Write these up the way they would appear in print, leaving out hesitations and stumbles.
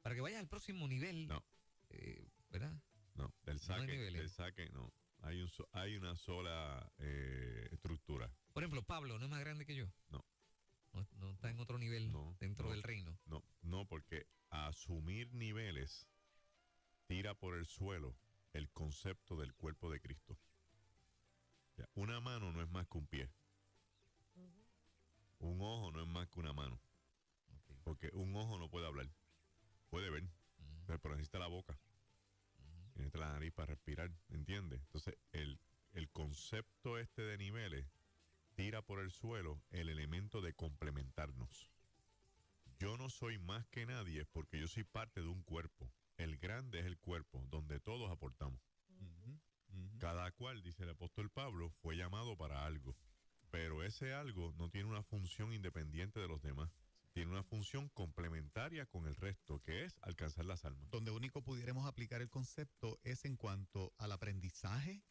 para que vayas al próximo nivel. No. ¿Verdad? No, del saque no. Hay una sola estructura. Por ejemplo, Pablo no es más grande que yo. No. No está en otro nivel dentro del reino. No, porque asumir niveles tira por el suelo el concepto del cuerpo de Cristo. Una mano no es más que un pie. Un ojo no es más que una mano. Okay. Porque un ojo no puede hablar. Puede ver, pero necesita la boca. Necesita la nariz para respirar, ¿entiendes? Entonces, el concepto de niveles tira por el suelo el elemento de complementarnos. Yo no soy más que nadie porque yo soy parte de un cuerpo. El grande es el cuerpo, donde todos aportamos. Cada cual, dice el apóstol Pablo, fue llamado para algo. Pero ese algo no tiene una función independiente de los demás. Tiene una función complementaria con el resto, que es alcanzar las almas. Donde único pudiéramos aplicar el concepto es en cuanto al aprendizaje,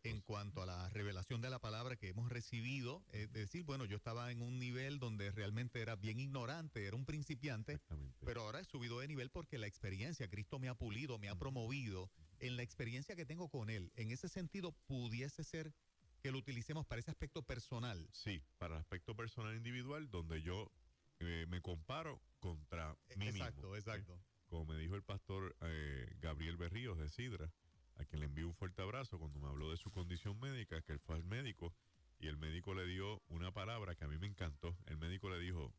en cuanto a la revelación de la palabra que hemos recibido. Es decir, bueno, yo estaba en un nivel donde realmente era bien ignorante, era un principiante, pero ahora he subido de nivel porque la experiencia, Cristo me ha pulido, me ha promovido en la experiencia que tengo con Él. En ese sentido, pudiese ser que lo utilicemos para ese aspecto personal. Sí, para el aspecto personal individual, donde yo me comparo contra mí mismo. Exacto. Como me dijo el pastor Gabriel Berríos de Sidra, a quien le envío un fuerte abrazo cuando me habló de su condición médica, que él fue al médico y el médico le dio una palabra que a mí me encantó. El médico le dijo,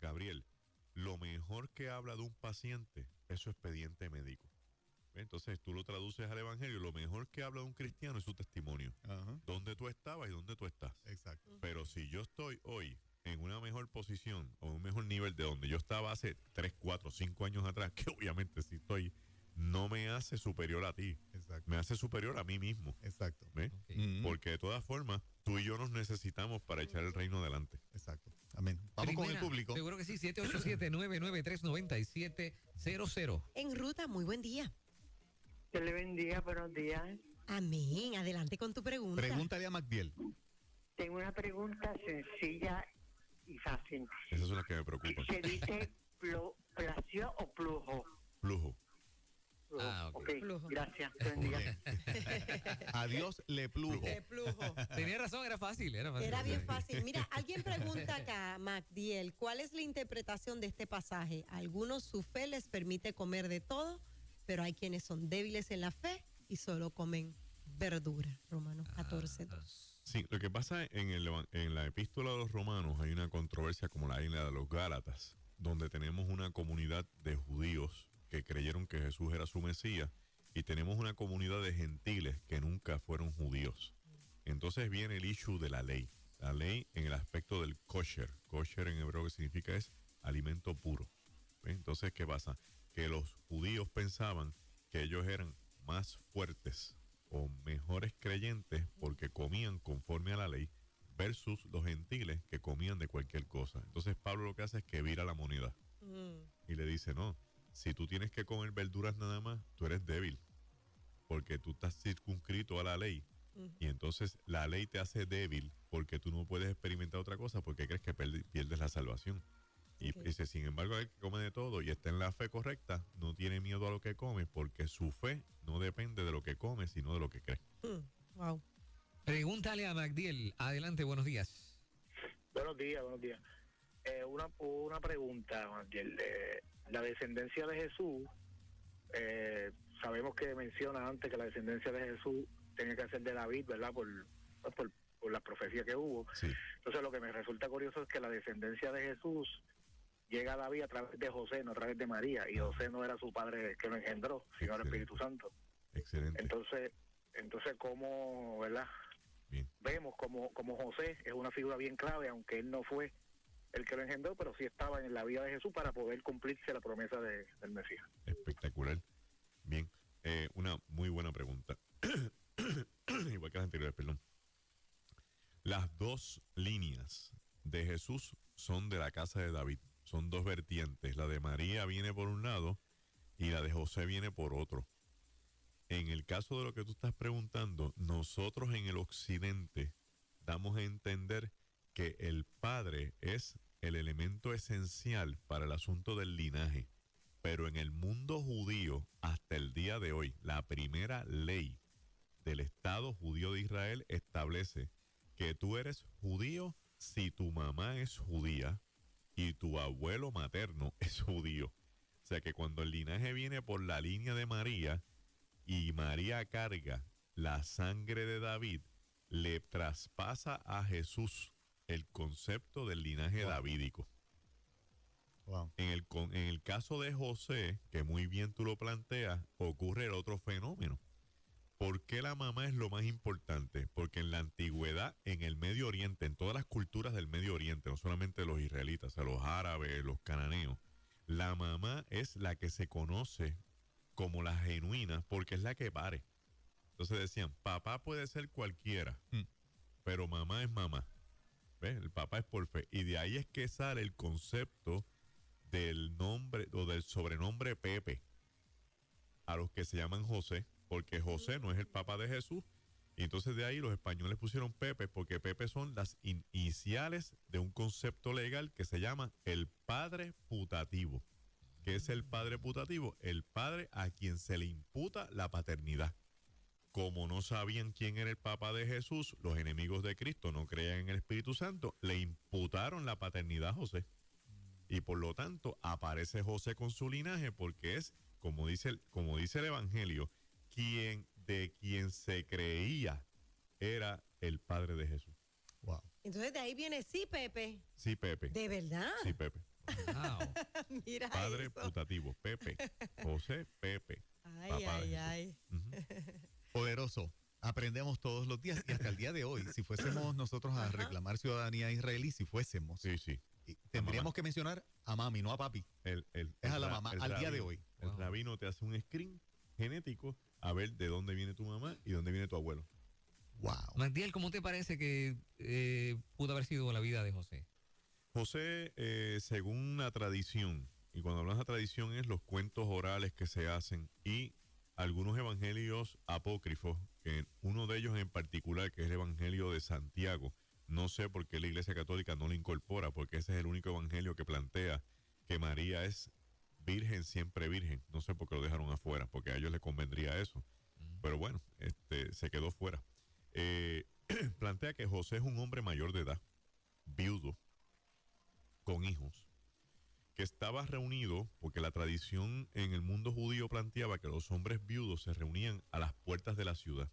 Gabriel, lo mejor que habla de un paciente es su expediente médico. Entonces tú lo traduces al evangelio, lo mejor que habla de un cristiano es su testimonio. Dónde tú estabas y dónde tú estás. Exacto. Pero si yo estoy hoy en una mejor posición o un mejor nivel de donde yo estaba hace 3, 4, 5 años atrás, que obviamente sí estoy, no me hace superior a ti. Exacto. Me hace superior a mí mismo. Exacto. Okay. Porque de todas formas, tú y yo nos necesitamos para echar el reino adelante. Exacto. Amén. Vamos con el público. Seguro que sí, 787-993-9700. En ruta, muy buen día. Que le bendiga, buenos días. Amén. Adelante con tu pregunta. Pregúntale a Magdiel. Tengo una pregunta sencilla y fácil. Esas son las que me preocupan. ¿Se dice placio o plujo? Plujo. Okay. Plujo. Gracias. Bendiga. A Dios le plujo. Le plujo. Tenía razón, era fácil. Era bien fácil. Mira, alguien pregunta acá, Magdiel, ¿cuál es la interpretación de este pasaje? A algunos su fe les permite comer de todo, pero hay quienes son débiles en la fe y solo comen verdura. Romanos 14:2. Sí, lo que pasa en la epístola de los Romanos hay una controversia como la hay en la de los Gálatas, donde tenemos una comunidad de judíos que creyeron que Jesús era su Mesías y tenemos una comunidad de gentiles que nunca fueron judíos. Entonces viene el issue de la ley. La ley en el aspecto del kosher. Kosher en hebreo que significa es alimento puro. Entonces, ¿qué pasa? Que los judíos pensaban que ellos eran más fuertes o mejores creyentes porque comían conforme a la ley versus los gentiles que comían de cualquier cosa. Entonces Pablo lo que hace es que vira la moneda y le dice, no, si tú tienes que comer verduras nada más, tú eres débil porque tú estás circunscrito a la ley y entonces la ley te hace débil porque tú no puedes experimentar otra cosa porque crees que pierdes la salvación. Y dice, sin embargo, el que come de todo y está en la fe correcta, no tiene miedo a lo que come porque su fe no depende de lo que come, sino de lo que cree. Wow. Pregúntale a Magdiel. Adelante, buenos días. Buenos días. Una pregunta, Magdiel. La descendencia de Jesús, sabemos que menciona antes que la descendencia de Jesús tenía que ser de David, ¿verdad? Por la profecía que hubo. Sí. Entonces lo que me resulta curioso es que la descendencia de Jesús llega a David a través de José, no a través de María, y José no era su padre que lo engendró, sino el Espíritu Santo. Excelente. Entonces como, ¿verdad? Bien. Vemos como José es una figura bien clave, aunque él no fue el que lo engendró, pero sí estaba en la vida de Jesús para poder cumplirse la promesa del Mesías. Espectacular. Bien, una muy buena pregunta. Igual que las anteriores, perdón. Las dos líneas de Jesús son de la casa de David. Son dos vertientes. La de María viene por un lado y la de José viene por otro. En el caso de lo que tú estás preguntando, nosotros en el occidente damos a entender que el padre es el elemento esencial para el asunto del linaje. Pero en el mundo judío, hasta el día de hoy, la primera ley del Estado judío de Israel establece que tú eres judío si tu mamá es judía y tu abuelo materno es judío. O sea que cuando el linaje viene por la línea de María y María carga la sangre de David, le traspasa a Jesús el concepto del linaje davídico. Wow. En el caso de José, que muy bien tú lo planteas, ocurre el otro fenómeno. ¿Por qué la mamá es lo más importante? Porque en la antigüedad, en el Medio Oriente, en todas las culturas del Medio Oriente, no solamente los israelitas, o los árabes, los cananeos, la mamá es la que se conoce como la genuina porque es la que pare. Entonces decían, papá puede ser cualquiera, pero mamá es mamá. ¿Ves? El papá es por fe. Y de ahí es que sale el concepto del nombre o del sobrenombre Pepe a los que se llaman José, porque José no es el papá de Jesús. Y entonces de ahí los españoles pusieron Pepe, porque Pepe son las iniciales de un concepto legal que se llama el padre putativo. ¿Qué es el padre putativo? El padre a quien se le imputa la paternidad. Como no sabían quién era el papá de Jesús, los enemigos de Cristo no creían en el Espíritu Santo, le imputaron la paternidad a José. Y por lo tanto aparece José con su linaje porque es, como dice el Evangelio, de quien se creía era el padre de Jesús. Wow. Entonces de ahí viene sí, Pepe. Sí, Pepe. ¿De verdad? Sí, Pepe. Wow. Mira Padre eso. putativo, Pepe. José, Pepe. Ay, papá de ay, Jesús. ay. Poderoso. Aprendemos todos los días y hasta el día de hoy, si fuésemos nosotros a reclamar ciudadanía israelí, si fuésemos, Sí, sí. tendríamos que mencionar a mami, no a papi. Es a la mamá, al día de hoy. El rabino te hace un screen genético a ver de dónde viene tu mamá y dónde viene tu abuelo. Wow. Magdiel, ¿cómo te parece que pudo haber sido la vida de José? José, según la tradición, y cuando hablamos de tradición es los cuentos orales que se hacen y algunos evangelios apócrifos, que uno de ellos en particular, que es el Evangelio de Santiago, no sé por qué la Iglesia Católica no lo incorpora, porque ese es el único evangelio que plantea que María es virgen, siempre virgen. No sé por qué lo dejaron afuera, porque a ellos les convendría eso. Pero bueno, se quedó fuera. Plantea que José es un hombre mayor de edad, viudo, con hijos, que estaba reunido, porque la tradición en el mundo judío planteaba que los hombres viudos se reunían a las puertas de la ciudad.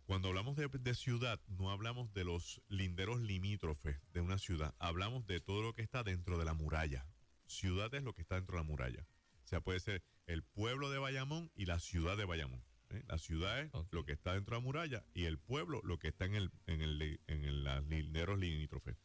Cuando hablamos de ciudad, no hablamos de los linderos limítrofes de una ciudad, hablamos de todo lo que está dentro de la muralla. Ciudad es lo que está dentro de la muralla. O sea, puede ser el pueblo de Bayamón y la ciudad de Bayamón. La ciudad es lo que está dentro de la muralla y el pueblo lo que está en los linderos limítrofes.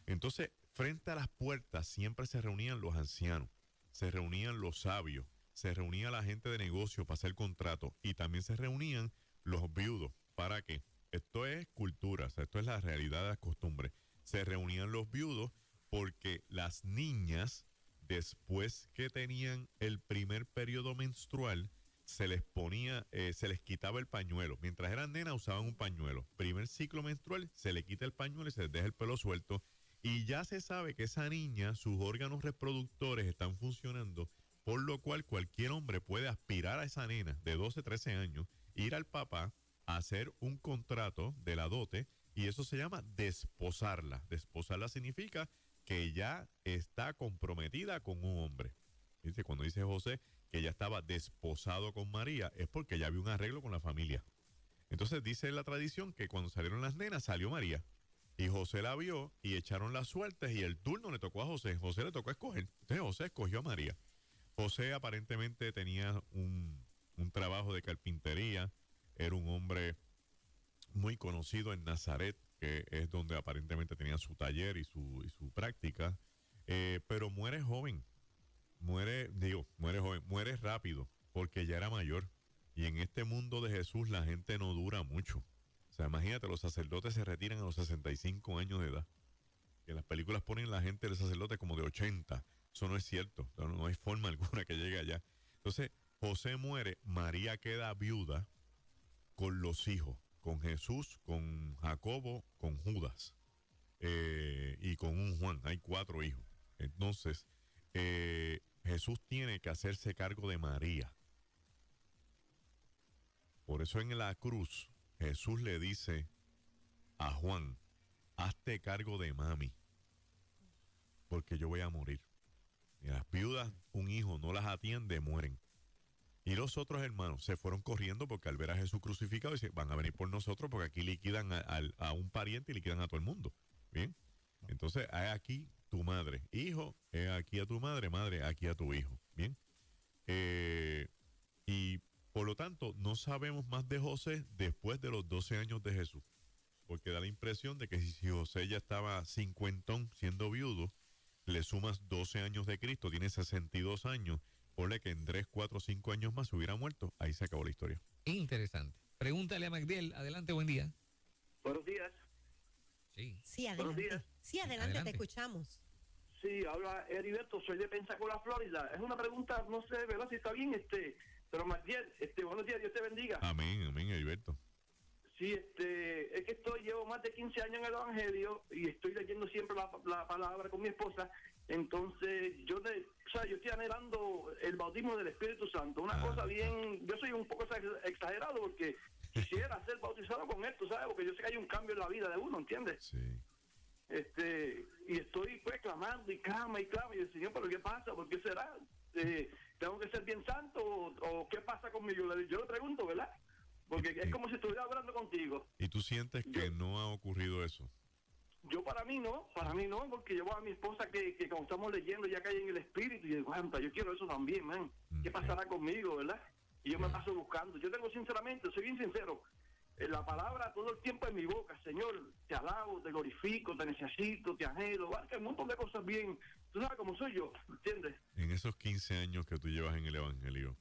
Entonces, frente a las puertas siempre se reunían los ancianos, se reunían los sabios, se reunía la gente de negocio para hacer contratos y también se reunían los viudos. ¿Para qué? Esto es cultura, o sea, esto es la realidad de las costumbres. Se reunían los viudos porque las niñas, después que tenían el primer periodo menstrual, se les quitaba el pañuelo. Mientras eran nenas usaban un pañuelo. Primer ciclo menstrual, se le quita el pañuelo y se les deja el pelo suelto. Y ya se sabe que esa niña, sus órganos reproductores están funcionando, por lo cual cualquier hombre puede aspirar a esa nena de 12, 13 años, ir al papá, hacer un contrato de la dote, y eso se llama desposarla. Desposarla significa que ya está comprometida con un hombre. ¿Viste? Cuando dice José que ya estaba desposado con María, es porque ya había un arreglo con la familia. Entonces dice la tradición que cuando salieron las nenas, salió María. Y José la vio y echaron las suertes y el turno le tocó a José. José le tocó escoger. Entonces José escogió a María. José aparentemente tenía un trabajo de carpintería. Era un hombre muy conocido en Nazaret, que es donde aparentemente tenía su taller y su práctica. Pero muere joven. Muere joven. Muere rápido porque ya era mayor. Y en este mundo de Jesús la gente no dura mucho. O sea, imagínate, los sacerdotes se retiran a los 65 años de edad. Que en las películas ponen la gente del sacerdote como de 80. Eso no es cierto. No hay forma alguna que llegue allá. Entonces, José muere, María queda viuda con los hijos, con Jesús, con Jacobo, con Judas. y con un Juan. Hay 4 hijos. Entonces, Jesús tiene que hacerse cargo de María. Por eso en la cruz, Jesús le dice a Juan, hazte cargo de mami, porque yo voy a morir. Y las viudas, un hijo no las atiende, mueren. Y los otros hermanos se fueron corriendo porque al ver a Jesús crucificado, dicen, van a venir por nosotros porque aquí liquidan a un pariente y liquidan a todo el mundo. Bien. Entonces, hay aquí tu madre. Hijo, he aquí a tu madre. Madre, aquí a tu hijo. Bien. Y por lo tanto, no sabemos más de José después de los 12 años de Jesús. Porque da la impresión de que si José ya estaba cincuentón siendo viudo, le sumas 12 años de Cristo, tiene 62 años, ponle que en 3, 4, 5 años más se hubiera muerto, ahí se acabó la historia. Interesante. Pregúntale a Magdiel. Adelante, buen día. Buenos días. Sí. Sí, Buenos adelante. días. Sí, adelante, Adelante. te escuchamos. Sí, habla Heriberto, soy de Pensacola, Florida. Es una pregunta, no sé, ¿verdad? Si está bien, pero Magdiel, buenos días, Dios te bendiga. Amén, amén, Heriberto. Sí, es que llevo más de 15 años en el Evangelio y estoy leyendo siempre la palabra con mi esposa. Entonces, yo estoy anhelando el bautismo del Espíritu Santo. Una cosa bien, yo soy un poco exagerado porque quisiera ser bautizado con esto, ¿sabes? Porque yo sé que hay un cambio en la vida de uno, ¿entiendes? Sí. Y estoy pues clamando y clama y el Señor, pero ¿qué pasa? ¿Por qué será? ¿Tengo que ser bien santo o qué pasa conmigo? Yo le pregunto, ¿verdad? Porque es como si estuviera hablando contigo. ¿Y tú sientes que no ha ocurrido eso? Yo para mí no, porque llevo a mi esposa que cuando estamos leyendo ya cae en el espíritu y digo, "Guanta, yo quiero eso también, man. ¿Qué pasará conmigo, verdad?" Y yo me paso buscando. Yo tengo sinceramente, soy bien sincero, la palabra todo el tiempo en mi boca, Señor, te alabo, te glorifico, te necesito, te anhelo, hay un montón de cosas bien. Tú sabes cómo soy yo, ¿entiendes? En esos 15 años que tú llevas en el Evangelio,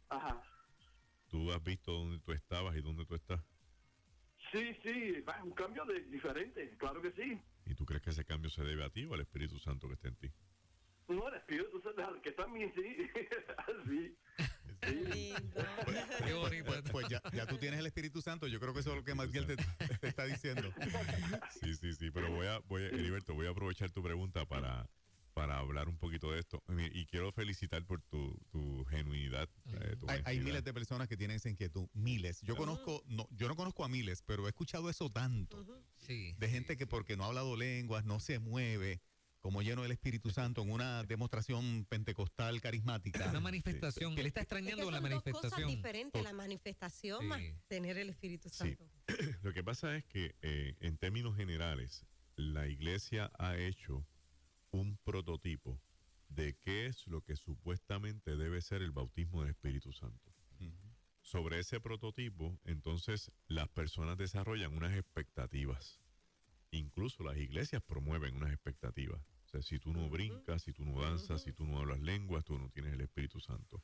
Ajá. ¿tú has visto dónde tú estabas y dónde tú estás? Sí, un cambio diferente, claro que sí. ¿Y tú crees que ese cambio se debe a ti o al Espíritu Santo que está en ti? No, el Espíritu Santo, que también sí. Sí. Lindo. Qué bonito. Pues ya tú tienes el Espíritu Santo. Yo creo que eso es lo que Magdiel te está diciendo. Sí, pero Heriberto, voy a aprovechar tu pregunta para hablar un poquito de esto. Y quiero felicitar por tu genuinidad. Tu Hay honestidad. miles de personas que tienen esa inquietud. Miles. Yo no conozco a miles, pero he escuchado eso tanto. Sí. De gente que porque no ha hablado lenguas, no se mueve, como lleno del Espíritu Santo en una demostración pentecostal carismática. Una manifestación. Él está Es que extrañando la son dos cosas manifestación. diferentes, la manifestación Sí. más tener el Espíritu Sí. Santo. Lo que pasa es que en términos generales, la iglesia ha hecho un prototipo de qué es lo que supuestamente debe ser el bautismo del Espíritu Santo. Sobre ese prototipo, entonces, las personas desarrollan unas expectativas. Incluso las iglesias promueven unas expectativas. O sea, si tú no brincas, si tú no danzas, si tú no hablas lenguas, tú no tienes el Espíritu Santo.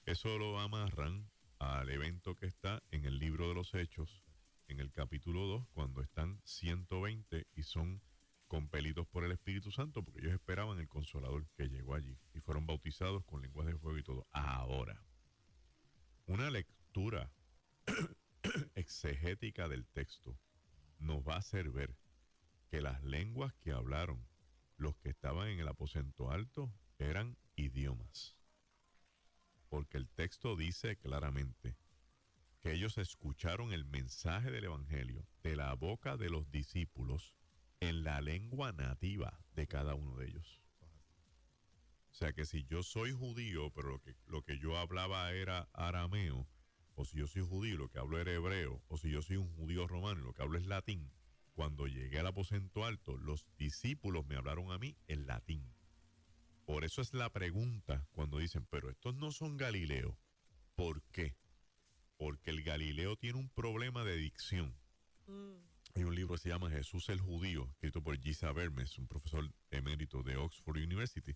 Eso lo amarran al evento que está en el libro de los Hechos, en el capítulo 2, cuando están 120 y son compelidos por el Espíritu Santo, porque ellos esperaban el Consolador que llegó allí y fueron bautizados con lenguas de fuego y todo. Ahora, una lectura exegética del texto nos va a hacer ver que las lenguas que hablaron los que estaban en el aposento alto eran idiomas. Porque el texto dice claramente que ellos escucharon el mensaje del Evangelio de la boca de los discípulos en la lengua nativa de cada uno de ellos. O sea que si yo soy judío, pero lo que yo hablaba era arameo, o si yo soy judío y lo que hablo era hebreo, o si yo soy un judío romano y lo que hablo es latín, cuando llegué al aposento alto, los discípulos me hablaron a mí en latín. Por eso es la pregunta cuando dicen, pero estos no son galileos. ¿Por qué? Porque el Galileo tiene un problema de dicción. Hay un libro que se llama Jesús el Judío, escrito por Giza Vermes, un profesor emérito de Oxford University,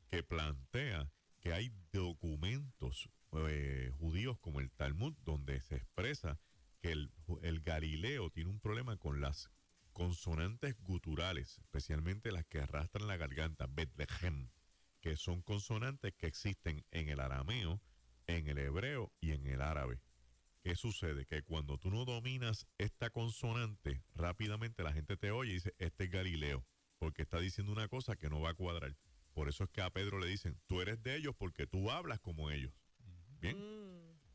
que plantea que hay documentos judíos como el Talmud, donde se expresa que el Galileo tiene un problema con las consonantes guturales, especialmente las que arrastran la garganta, Betlehem, que son consonantes que existen en el arameo, en el hebreo y en el árabe. ¿qué sucede? Que cuando tú no dominas esta consonante, rápidamente la gente te oye y dice, este es Galileo, porque está diciendo una cosa que no va a cuadrar. Por eso es que a Pedro le dicen, tú eres de ellos porque tú hablas como ellos. ¿Bien?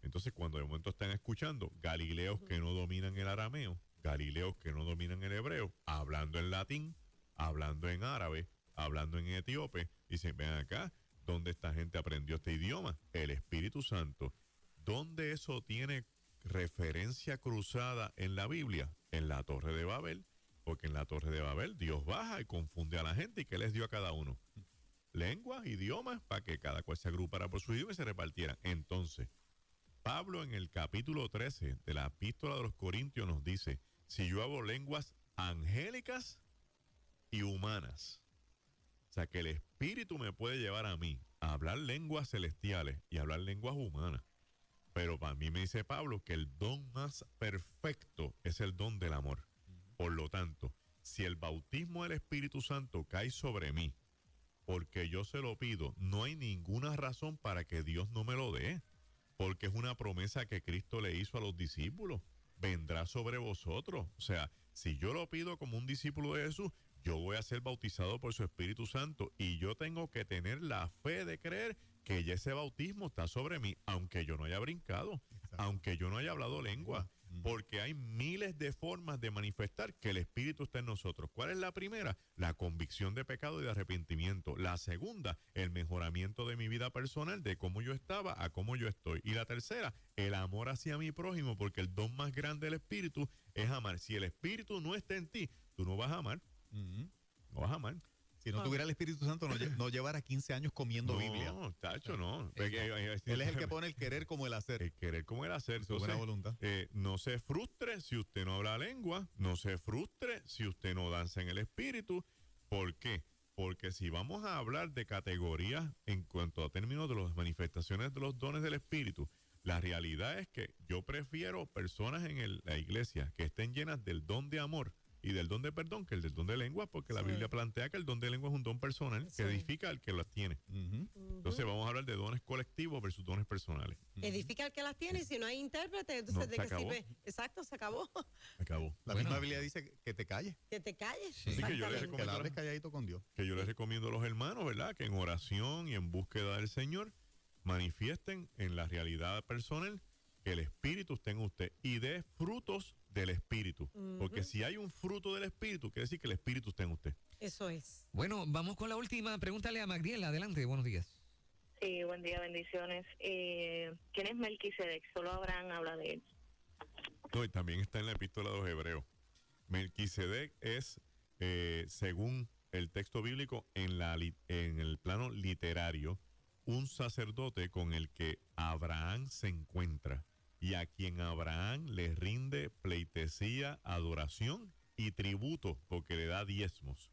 Entonces, cuando de momento están escuchando Galileos que no dominan el arameo, Galileos que no dominan el hebreo, hablando en latín, hablando en árabe, hablando en etíope, dicen, ven acá, ¿dónde esta gente aprendió este idioma? El Espíritu Santo. ¿Dónde eso tiene referencia cruzada en la Biblia? En la Torre de Babel, porque en la Torre de Babel Dios baja y confunde a la gente. ¿Y qué les dio a cada uno? Lenguas, idiomas, para que cada cual se agrupara por su idioma y se repartieran. Entonces, Pablo en el capítulo 13 de la Epístola de los Corintios nos dice, si yo hablo lenguas angélicas y humanas, o sea que el Espíritu me puede llevar a mí a hablar lenguas celestiales y hablar lenguas humanas. Pero para mí me dice Pablo que el don más perfecto es el don del amor. Por lo tanto, si el bautismo del Espíritu Santo cae sobre mí, porque yo se lo pido, no hay ninguna razón para que Dios no me lo dé, porque es una promesa que Cristo le hizo a los discípulos. Vendrá sobre vosotros. O sea, si yo lo pido como un discípulo de Jesús, yo voy a ser bautizado por su Espíritu Santo y yo tengo que tener la fe de creer que ya ese bautismo está sobre mí, aunque yo no haya brincado, aunque yo no haya hablado lengua, porque hay miles de formas de manifestar que el Espíritu está en nosotros. ¿Cuál es la primera? La convicción de pecado y de arrepentimiento. La segunda, el mejoramiento de mi vida personal, de cómo yo estaba a cómo yo estoy. Y la tercera, el amor hacia mi prójimo, porque el don más grande del Espíritu es amar. Si el Espíritu no está en ti, tú no vas a amar. No vas a amar. Si no tuviera el Espíritu Santo, no llevara 15 años comiendo Biblia. No, tacho, no. Él es el que pone el querer como el hacer. El querer como el hacer. Su buena voluntad. No se frustre si usted no habla lengua. No se frustre si usted no danza en el Espíritu. ¿Por qué? Porque si vamos a hablar de categorías en cuanto a términos de las manifestaciones de los dones del Espíritu, la realidad es que yo prefiero personas en la iglesia que estén llenas del don de amor y del don de perdón que el del don de lengua, porque la Biblia plantea que el don de lengua es un don personal que edifica al que las tiene. Entonces vamos a hablar de dones colectivos versus dones personales. Edifica al que las tiene y si no hay intérprete, entonces ¿de qué sirve? Exacto, se acabó. Acabó. La misma Biblia dice que te calles. Que te calles. Sí. Que yo les Que la hables calladito con Dios. Que yo les recomiendo a los hermanos, ¿verdad? Que en oración y en búsqueda del Señor manifiesten en la realidad personal que el Espíritu esté en usted y dé frutos del Espíritu. Porque si hay un fruto del Espíritu, quiere decir que el Espíritu está en usted. Eso es. Bueno, vamos con la última. Pregúntale a Magdiel. Adelante, buenos días. Sí, buen día, bendiciones. ¿Quién es Melquisedec? Solo Abraham habla de él. No, y también está en la epístola de los Hebreos. Melquisedec es, según el texto bíblico, en el plano literario, un sacerdote con el que Abraham se encuentra y a quien Abraham le rinde pleitesía, adoración y tributo porque le da diezmos.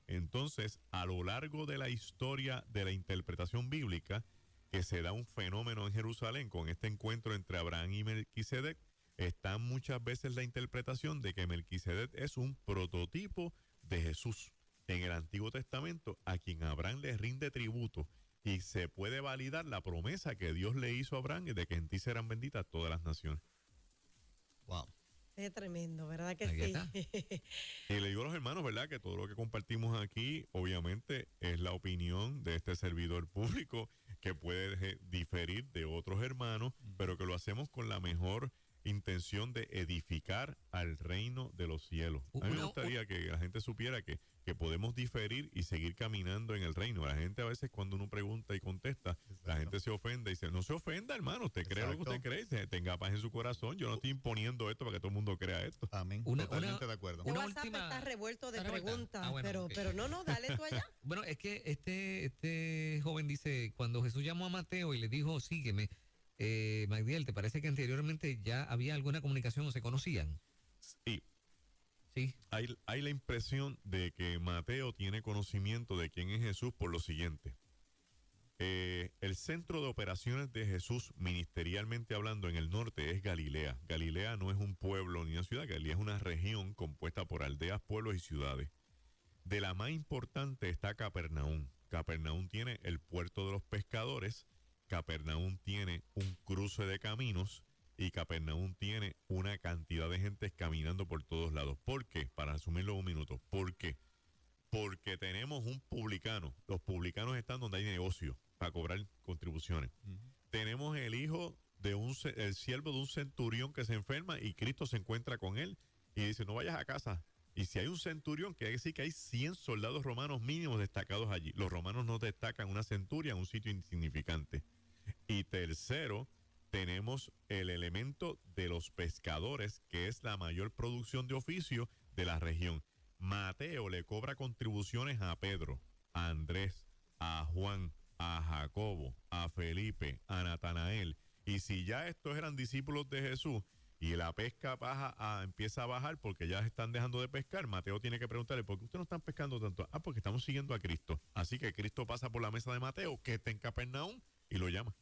Entonces, a lo largo de la historia de la interpretación bíblica, que se da un fenómeno en Jerusalén con este encuentro entre Abraham y Melquisedec, está muchas veces la interpretación de que Melquisedec es un prototipo de Jesús en el Antiguo Testamento, a quien Abraham le rinde tributo. Y se puede validar la promesa que Dios le hizo a Abraham de que en ti serán benditas todas las naciones. Wow. Es tremendo, ¿verdad que Ahí sí? está. Y le digo a los hermanos, ¿verdad? Que todo lo que compartimos aquí, obviamente, es la opinión de este servidor público que puede diferir de otros hermanos, pero que lo hacemos con la mejor intención de edificar al reino de los cielos. A mí me gustaría que la gente supiera que podemos diferir y seguir caminando en el reino. La gente a veces cuando uno pregunta y contesta, la gente se ofende y dice, no se ofenda, hermano, usted cree lo que usted cree, tenga paz en su corazón. Yo no estoy imponiendo esto para que todo el mundo crea esto. Amén. Totalmente de acuerdo. El WhatsApp está revuelto de preguntas, pero no, dale tú allá. Bueno, es que este joven dice, cuando Jesús llamó a Mateo y le dijo, sígueme, Magdiel, ¿te parece que anteriormente ya había alguna comunicación o se conocían? Sí. Sí. Hay la impresión de que Mateo tiene conocimiento de quién es Jesús por lo siguiente. El centro de operaciones de Jesús, ministerialmente hablando, en el norte es Galilea. Galilea no es un pueblo ni una ciudad, Galilea es una región compuesta por aldeas, pueblos y ciudades. De la más importante está Capernaum. Capernaum tiene el puerto de los pescadores, Capernaum tiene un cruce de caminos y Capernaum tiene una cantidad de gente caminando por todos lados. ¿Por qué? Para resumirlo en un minuto. ¿Por qué? Porque tenemos un publicano. Los publicanos están donde hay negocio para cobrar contribuciones. Tenemos el hijo de el siervo de un centurión que se enferma y Cristo se encuentra con él y dice, no vayas a casa. Y si hay un centurión, quiere decir que hay 100 soldados romanos mínimos destacados allí. Los romanos no destacan una centuria en un sitio insignificante. Y tercero, tenemos el elemento de los pescadores, que es la mayor producción de oficio de la región. Mateo le cobra contribuciones a Pedro, a Andrés, a Juan, a Jacobo, a Felipe, a Natanael. Y si ya estos eran discípulos de Jesús y la pesca empieza a bajar porque ya están dejando de pescar, Mateo tiene que preguntarle, ¿por qué ustedes no están pescando tanto? Ah, porque estamos siguiendo a Cristo. Así que Cristo pasa por la mesa de Mateo, que está en Capernaum, y lo llama.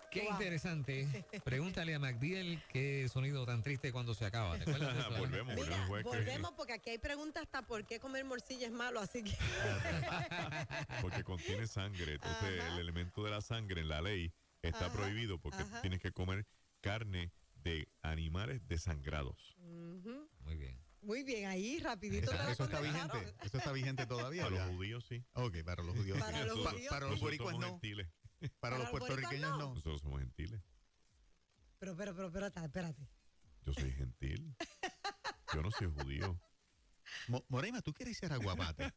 Qué interesante. Pregúntale a MacDiel qué sonido tan triste cuando se acaba. ¿Te acuerdas de eso? Volvemos porque aquí hay preguntas hasta por qué comer morcilla es malo, así que... Porque contiene sangre. Entonces, el elemento de la sangre en la ley está prohibido porque tienes que comer carne de animales desangrados. Muy bien. Muy bien, ahí rapidito. Eso está vigente. Eso está vigente todavía. Para los judíos sí. Ok, para los judíos. Para los boricuas no. Gentiles. Para los puertorriqueños no. Nosotros somos gentiles. Pero, espérate. Yo soy gentil. Yo no soy judío. Moreima, ¿tú quieres ser aguabate?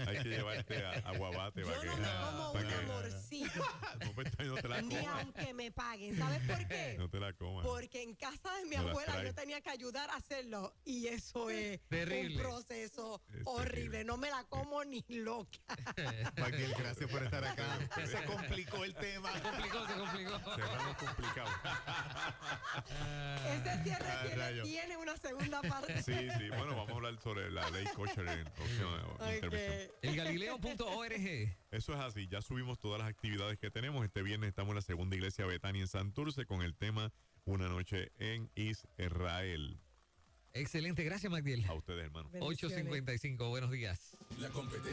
Hay que llevarte a aguabate. Yo no me como una morcilla. No te la Ni comas. aunque me paguen. ¿Sabes por qué? No te la comas. Porque en casa de mi abuela yo tenía que ayudar a hacerlo. Y eso es terrible. Un proceso horrible. No me la como ni loca. Magdiel, gracias por estar acá. Se complicó el tema. Se complicó. Cerramos complicado. Ese cierre tiene una segunda parte. Sí. Bueno, vamos a hablar sobre la ley kosher en próxima intervención. Elgalileo.org. Eso es así. Ya subimos todas las actividades que tenemos. Este viernes estamos en la segunda iglesia Betania en Santurce con el tema Una noche en Israel. Excelente. Gracias, MacDiel. A ustedes, hermano. 8:55. Buenos días. La competencia.